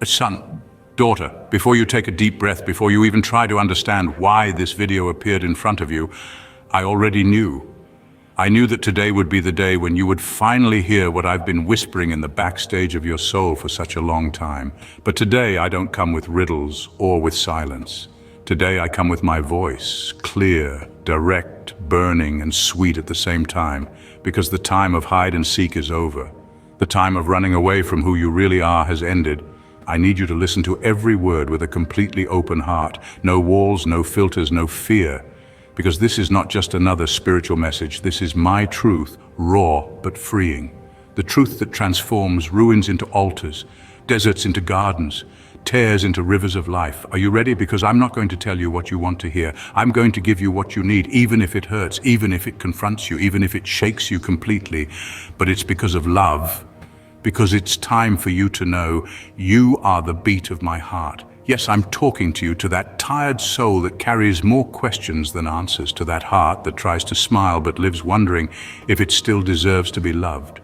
Son, daughter, before you take a deep breath, before you even try to understand why this video appeared in front of you, I already knew. I knew that today would be the day when you would finally hear what I've been whispering in the backstage of your soul for such a long time. But today I don't come with riddles or with silence. Today I come with my voice, clear, direct, burning, and sweet at the same time, because the time of hide and seek is over. The time of running away from who you really are has ended. I need you to listen to every word with a completely open heart. No walls, no filters, no fear. Because this is not just another spiritual message. This is my truth, raw but freeing. The truth that transforms ruins into altars, deserts into gardens, tears into rivers of life. Are you ready? Because I'm not going to tell you what you want to hear. I'm going to give you what you need, even if it hurts, even if it confronts you, even if it shakes you completely. But it's because of love, because it's time for you to know you are the beat of my heart. Yes, I'm talking to you, to that tired soul that carries more questions than answers, to that heart that tries to smile but lives wondering if it still deserves to be loved,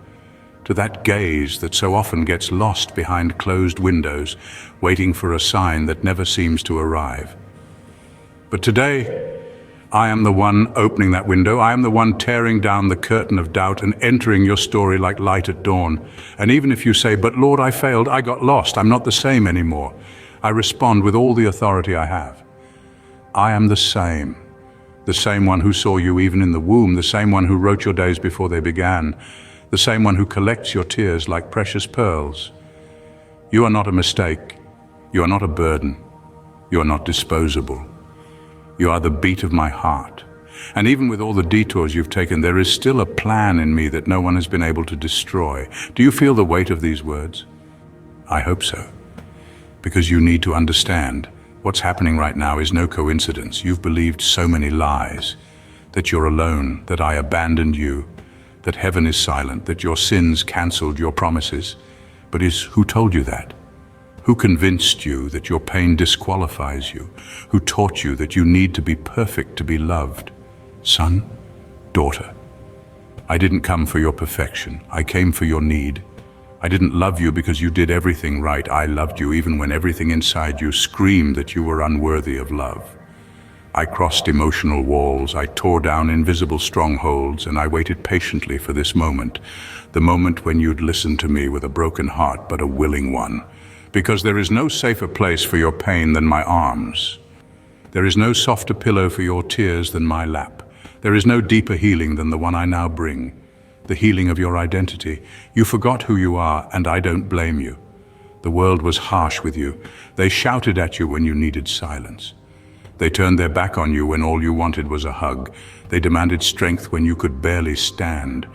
to that gaze that so often gets lost behind closed windows, waiting for a sign that never seems to arrive. But today, I am the one opening that window. I am the one tearing down the curtain of doubt and entering your story like light at dawn. And even if you say, "But Lord, I failed, I got lost, I'm not the same anymore," I respond with all the authority I have. I am the same one who saw you even in the womb, the same one who wrote your days before they began, the same one who collects your tears like precious pearls. You are not a mistake. You are not a burden. You are not disposable. You are the beat of my heart. And even with all the detours you've taken, there is still a plan in me that no one has been able to destroy. Do you feel the weight of these words? I hope so. Because you need to understand, what's happening right now is no coincidence. You've believed so many lies, that you're alone, that I abandoned you, that heaven is silent, that your sins canceled your promises. But who told you that? Who convinced you that your pain disqualifies you? Who taught you that you need to be perfect to be loved? Son, daughter, I didn't come for your perfection. I came for your need. I didn't love you because you did everything right. I loved you even when everything inside you screamed that you were unworthy of love. I crossed emotional walls, I tore down invisible strongholds, and I waited patiently for this moment, the moment when you'd listen to me with a broken heart but a willing one. Because there is no safer place for your pain than my arms. There is no softer pillow for your tears than my lap. There is no deeper healing than the one I now bring. The healing of your identity. You forgot who you are, and I don't blame you. The world was harsh with you. They shouted at you when you needed silence. They turned their back on you when all you wanted was a hug. They demanded strength when you could barely stand.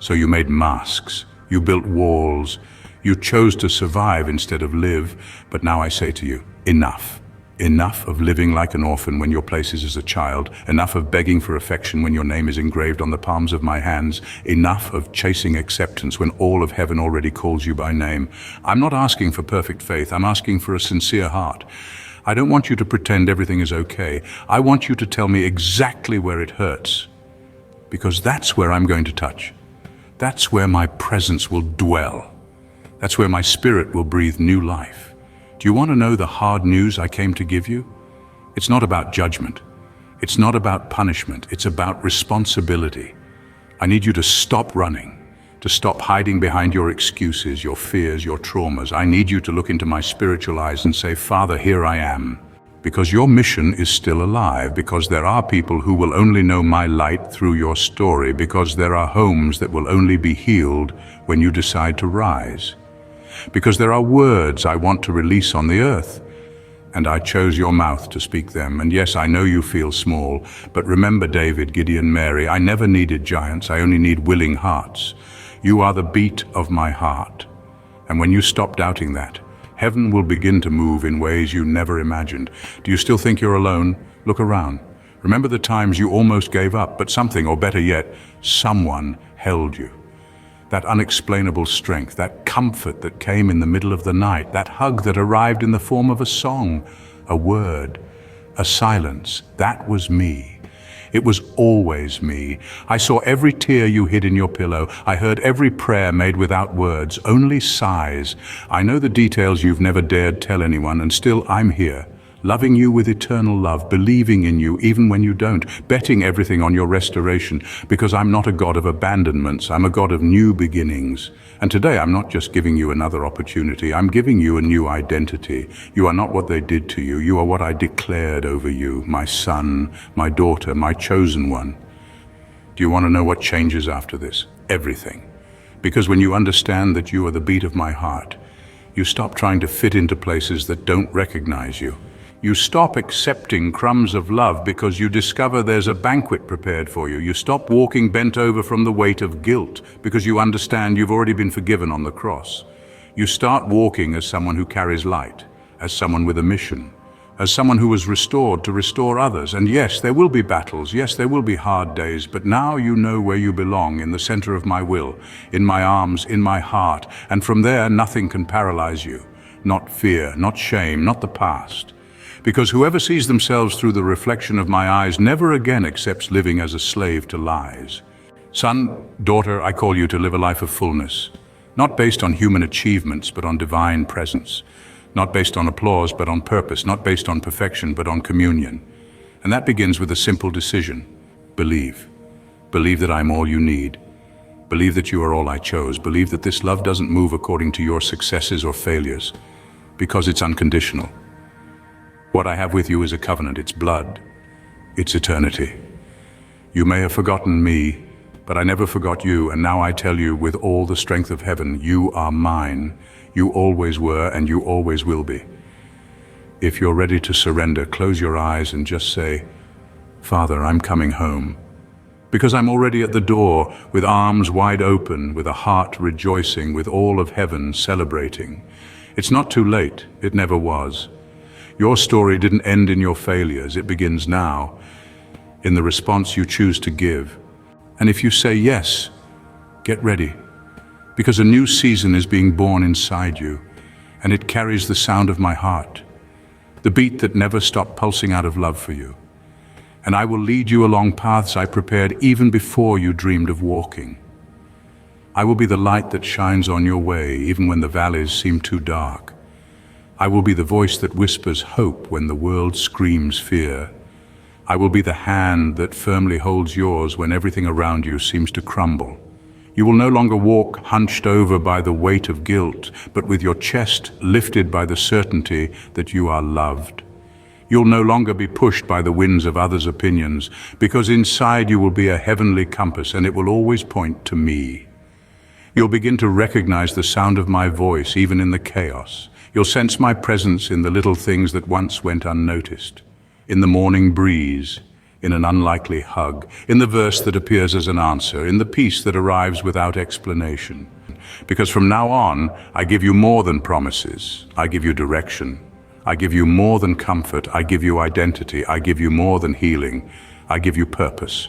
So you made masks. You built walls. You chose to survive instead of live. But now I say to you, enough. Enough of living like an orphan when your place is as a child. Enough of begging for affection when your name is engraved on the palms of my hands. Enough of chasing acceptance when all of heaven already calls you by name. I'm not asking for perfect faith. I'm asking for a sincere heart. I don't want you to pretend everything is okay. I want you to tell me exactly where it hurts. Because that's where I'm going to touch. That's where my presence will dwell. That's where my spirit will breathe new life. Do you want to know the hard news I came to give you? It's not about judgment. It's not about punishment. It's about responsibility. I need you to stop running, to stop hiding behind your excuses, your fears, your traumas. I need you to look into my spiritual eyes and say, Father, here I am. Because your mission is still alive, because there are people who will only know my light through your story, because there are homes that will only be healed when you decide to rise. Because there are words I want to release on the earth, and I chose your mouth to speak them. And yes, I know you feel small, but remember David, Gideon, Mary, I never needed giants, I only need willing hearts. You are the beat of my heart. And when you stop doubting that, heaven will begin to move in ways you never imagined. Do you still think you're alone? Look around. Remember the times you almost gave up, but something, or better yet, someone held you. That unexplainable strength, that comfort that came in the middle of the night, that hug that arrived in the form of a song, a word, a silence, that was me. It was always me. I saw every tear you hid in your pillow. I heard every prayer made without words, only sighs. I know the details you've never dared tell anyone, and still I'm here, loving you with eternal love, believing in you even when you don't, betting everything on your restoration, because I'm not a God of abandonments, I'm a God of new beginnings. And today I'm not just giving you another opportunity, I'm giving you a new identity. You are not what they did to you, you are what I declared over you, my son, my daughter, my chosen one. Do you want to know what changes after this? Everything. Because when you understand that you are the beat of my heart, you stop trying to fit into places that don't recognize you. You stop accepting crumbs of love because you discover there's a banquet prepared for you. You stop walking bent over from the weight of guilt because you understand you've already been forgiven on the cross. You start walking as someone who carries light, as someone with a mission, as someone who was restored to restore others. And yes, there will be battles, yes, there will be hard days, but now you know where you belong, in the center of my will, in my arms, in my heart, and from there nothing can paralyze you. Not fear, not shame, not the past. Because whoever sees themselves through the reflection of my eyes never again accepts living as a slave to lies. Son, daughter, I call you to live a life of fullness, not based on human achievements, but on divine presence, not based on applause, but on purpose, not based on perfection, but on communion. And that begins with a simple decision. Believe. Believe that I'm all you need. Believe that you are all I chose. Believe that this love doesn't move according to your successes or failures, because it's unconditional. What I have with you is a covenant, it's blood, it's eternity. You may have forgotten me, but I never forgot you, and now I tell you with all the strength of heaven, you are mine. You always were, and you always will be. If you're ready to surrender, close your eyes and just say, Father, I'm coming home. Because I'm already at the door, with arms wide open, with a heart rejoicing, with all of heaven celebrating. It's not too late, it never was. Your story didn't end in your failures, it begins now, in the response you choose to give. And if you say yes, get ready, because a new season is being born inside you, and it carries the sound of my heart, the beat that never stopped pulsing out of love for you. And I will lead you along paths I prepared even before you dreamed of walking. I will be the light that shines on your way, even when the valleys seem too dark. I will be the voice that whispers hope when the world screams fear. I will be the hand that firmly holds yours when everything around you seems to crumble. You will no longer walk hunched over by the weight of guilt, but with your chest lifted by the certainty that you are loved. You'll no longer be pushed by the winds of others' opinions, because inside you will be a heavenly compass, and it will always point to me. You'll begin to recognize the sound of my voice even in the chaos. You'll sense my presence in the little things that once went unnoticed, in the morning breeze, in an unlikely hug, in the verse that appears as an answer, in the peace that arrives without explanation. Because from now on, I give you more than promises. I give you direction. I give you more than comfort. I give you identity. I give you more than healing. I give you purpose.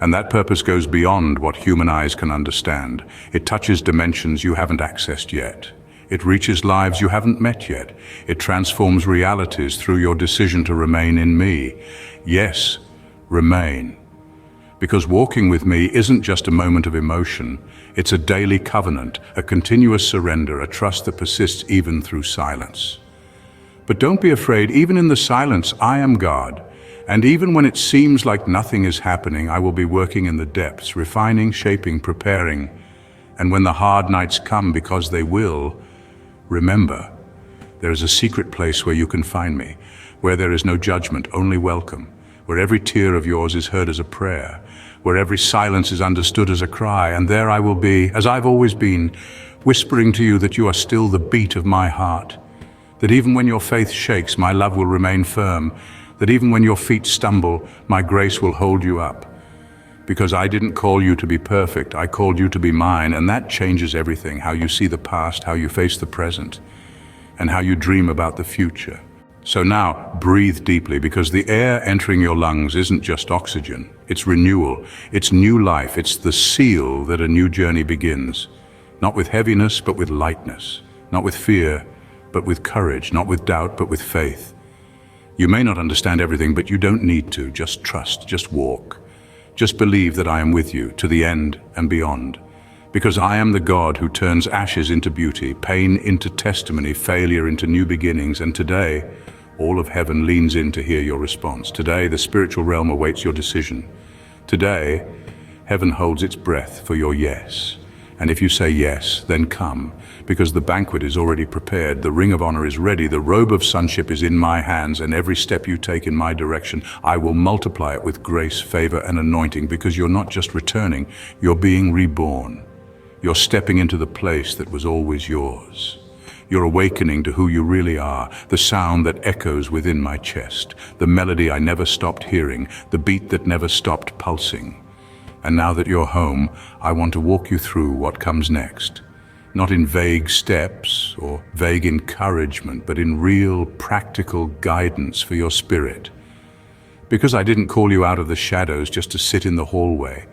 And that purpose goes beyond what human eyes can understand. It touches dimensions you haven't accessed yet. It reaches lives you haven't met yet. It transforms realities through your decision to remain in me. Yes, remain. Because walking with me isn't just a moment of emotion. It's a daily covenant, a continuous surrender, a trust that persists even through silence. But don't be afraid, even in the silence, I am God. And even when it seems like nothing is happening, I will be working in the depths, refining, shaping, preparing. And when the hard nights come, because they will, remember, there is a secret place where you can find me, where there is no judgment, only welcome, where every tear of yours is heard as a prayer, where every silence is understood as a cry, and there I will be, as I've always been, whispering to you that you are still the beat of my heart, that even when your faith shakes, my love will remain firm, that even when your feet stumble, my grace will hold you up. Because I didn't call you to be perfect, I called you to be mine, and that changes everything, how you see the past, how you face the present, and how you dream about the future. So now, breathe deeply, because the air entering your lungs isn't just oxygen, it's renewal, it's new life, it's the seal that a new journey begins. Not with heaviness, but with lightness, not with fear, but with courage, not with doubt, but with faith. You may not understand everything, but you don't need to. Just trust, just walk. Just believe that I am with you to the end and beyond. Because I am the God who turns ashes into beauty, pain into testimony, failure into new beginnings. And today, all of heaven leans in to hear your response. Today, the spiritual realm awaits your decision. Today, heaven holds its breath for your yes. And if you say yes, then come, because the banquet is already prepared, the ring of honor is ready, the robe of sonship is in my hands, and every step you take in my direction, I will multiply it with grace, favor, and anointing, because you're not just returning, you're being reborn. You're stepping into the place that was always yours. You're awakening to who you really are, the sound that echoes within my chest, the melody I never stopped hearing, the beat that never stopped pulsing. And now that you're home, I want to walk you through what comes next. Not in vague steps or vague encouragement, but in real, practical guidance for your spirit. Because I didn't call you out of the shadows just to sit in the hallway.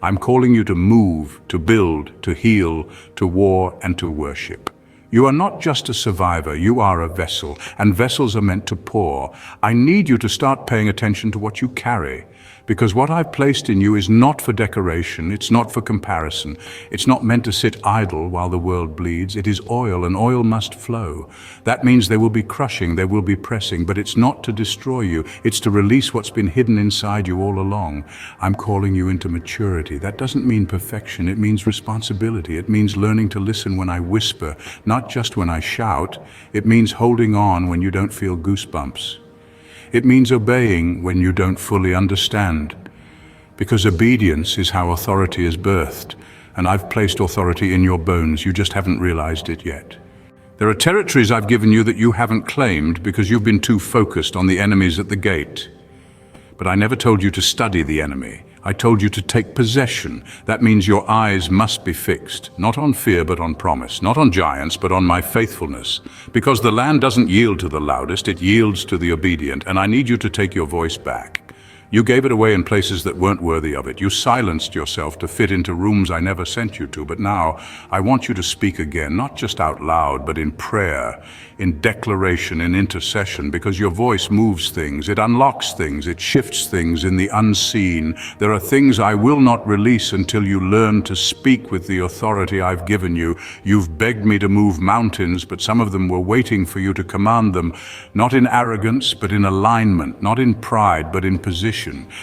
I'm calling you to move, to build, to heal, to war, and to worship. You are not just a survivor, you are a vessel, and vessels are meant to pour. I need you to start paying attention to what you carry, because what I've placed in you is not for decoration, it's not for comparison, it's not meant to sit idle while the world bleeds. It is oil, and oil must flow. That means there will be crushing, there will be pressing, but it's not to destroy you, it's to release what's been hidden inside you all along. I'm calling you into maturity. That doesn't mean perfection, it means responsibility. It means learning to listen when I whisper, not just when I shout. It means holding on when you don't feel goosebumps. It means obeying when you don't fully understand. Because obedience is how authority is birthed, and I've placed authority in your bones, you just haven't realized it yet. There are territories I've given you that you haven't claimed because you've been too focused on the enemies at the gate. But I never told you to study the enemy. I told you to take possession. That means your eyes must be fixed, not on fear but on promise, not on giants but on my faithfulness. Because the land doesn't yield to the loudest, it yields to the obedient, and I need you to take your voice back. You gave it away in places that weren't worthy of it. You silenced yourself to fit into rooms I never sent you to, but now I want you to speak again, not just out loud, but in prayer, in declaration, in intercession, because your voice moves things, it unlocks things, it shifts things in the unseen. There are things I will not release until you learn to speak with the authority I've given you. You've begged me to move mountains, but some of them were waiting for you to command them, not in arrogance, but in alignment, not in pride, but in position.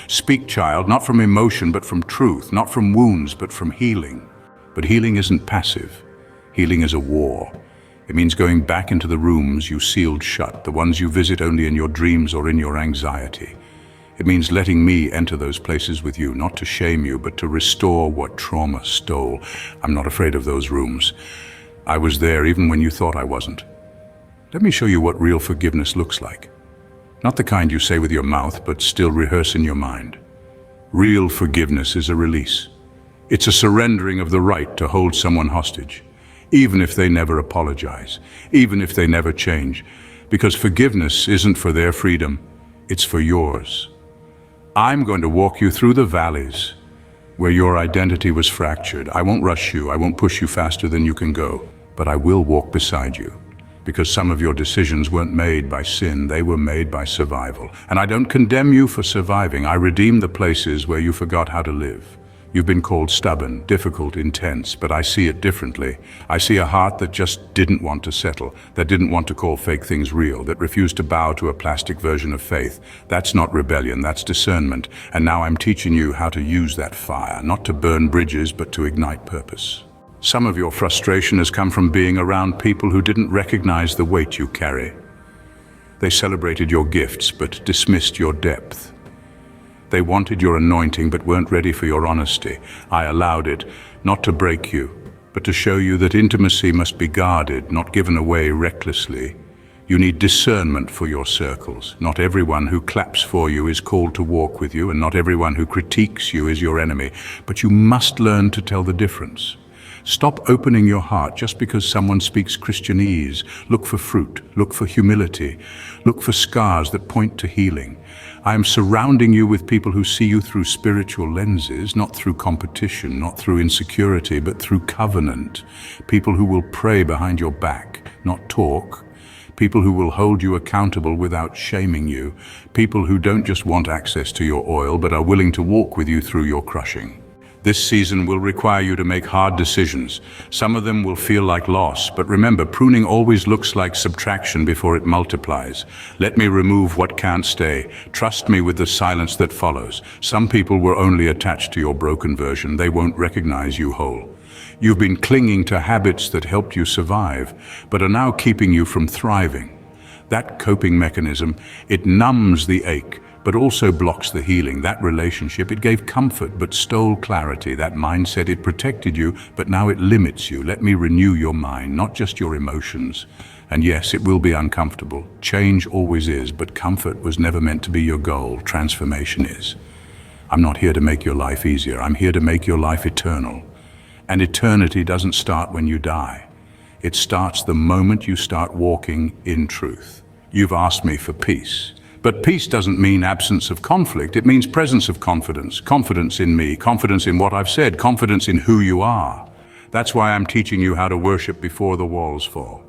Speak, child, not from emotion, but from truth, not from wounds, but from healing. But healing isn't passive. Healing is a war. It means going back into the rooms you sealed shut, the ones you visit only in your dreams or in your anxiety. It means letting me enter those places with you, not to shame you, but to restore what trauma stole. I'm not afraid of those rooms. I was there even when you thought I wasn't. Let me show you what real forgiveness looks like. Not the kind you say with your mouth, but still rehearse in your mind. Real forgiveness is a release. It's a surrendering of the right to hold someone hostage, even if they never apologize, even if they never change, because forgiveness isn't for their freedom, it's for yours. I'm going to walk you through the valleys where your identity was fractured. I won't rush you, I won't push you faster than you can go, but I will walk beside you. Because some of your decisions weren't made by sin, they were made by survival. And I don't condemn you for surviving, I redeem the places where you forgot how to live. You've been called stubborn, difficult, intense, but I see it differently. I see a heart that just didn't want to settle, that didn't want to call fake things real, that refused to bow to a plastic version of faith. That's not rebellion, that's discernment. And now I'm teaching you how to use that fire, not to burn bridges, but to ignite purpose. Some of your frustration has come from being around people who didn't recognize the weight you carry. They celebrated your gifts, but dismissed your depth. They wanted your anointing, but weren't ready for your honesty. I allowed it, not to break you, but to show you that intimacy must be guarded, not given away recklessly. You need discernment for your circles. Not everyone who claps for you is called to walk with you, and not everyone who critiques you is your enemy. But you must learn to tell the difference. Stop opening your heart just because someone speaks Christianese. Look for fruit, look for humility, look for scars that point to healing. I am surrounding you with people who see you through spiritual lenses, not through competition, not through insecurity, but through covenant. People who will pray behind your back, not talk. people who will hold you accountable without shaming you, people who don't just want access to your oil but are willing to walk with you through your crushing. This season will require you to make hard decisions. Some of them will feel like loss, but remember, pruning always looks like subtraction before it multiplies. Let me remove what can't stay. Trust me with the silence that follows. Some people were only attached to your broken version. They won't recognize you whole. You've been clinging to habits that helped you survive, but are now keeping you from thriving. That coping mechanism, it numbs the ache, but also blocks the healing. That relationship, it gave comfort but stole clarity. That mindset, it protected you, but now it limits you. Let me renew your mind, not just your emotions. And yes, it will be uncomfortable. Change always is, but comfort was never meant to be your goal. Transformation is. I'm not here to make your life easier. I'm here to make your life eternal. And eternity doesn't start when you die. It starts the moment you start walking in truth. You've asked me for peace. But peace doesn't mean absence of conflict. It means presence of confidence. Confidence in me, confidence in what I've said, confidence in who you are. That's why I'm teaching you how to worship before the walls fall.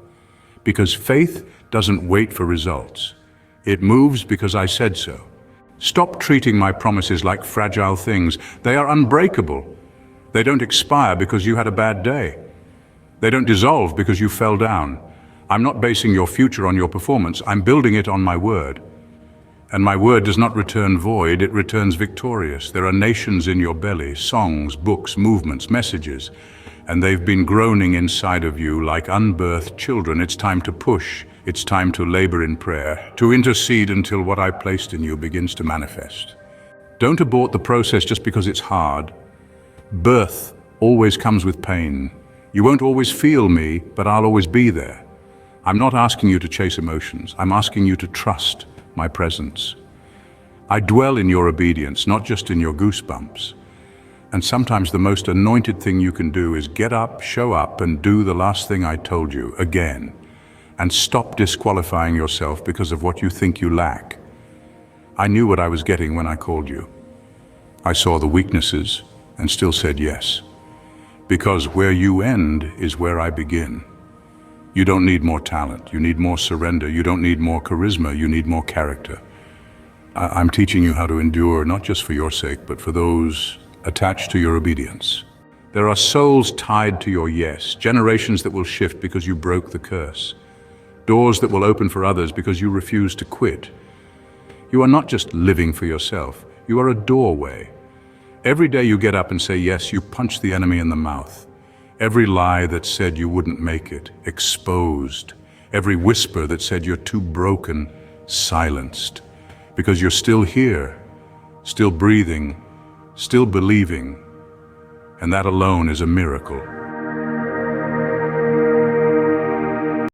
Because faith doesn't wait for results. It moves because I said so. Stop treating my promises like fragile things. They are unbreakable. They don't expire because you had a bad day. They don't dissolve because you fell down. I'm not basing your future on your performance. I'm building it on my word. And my word does not return void, it returns victorious. There are nations in your belly, songs, books, movements, messages, and they've been groaning inside of you like unbirthed children. It's time to push. It's time to labor in prayer, to intercede until what I placed in you begins to manifest. Don't abort the process just because it's hard. Birth always comes with pain. You won't always feel me, but I'll always be there. I'm not asking you to chase emotions. I'm asking you to trust my presence. I dwell in your obedience, not just in your goosebumps. And sometimes the most anointed thing you can do is get up, show up, and do the last thing I told you again. And stop disqualifying yourself because of what you think you lack. I knew what I was getting when I called you. I saw the weaknesses and still said yes. Because where you end is where I begin. You don't need more talent, you need more surrender. You don't need more charisma, you need more character. I'm teaching you how to endure, not just for your sake, but for those attached to your obedience. There are souls tied to your yes, generations that will shift because you broke the curse, doors that will open for others because you refuse to quit. You are not just living for yourself, you are a doorway. Every day you get up and say yes, you punch the enemy in the mouth. Every lie that said you wouldn't make it, exposed. Every whisper that said you're too broken, silenced. Because you're still here, still breathing, still believing. And that alone is a miracle.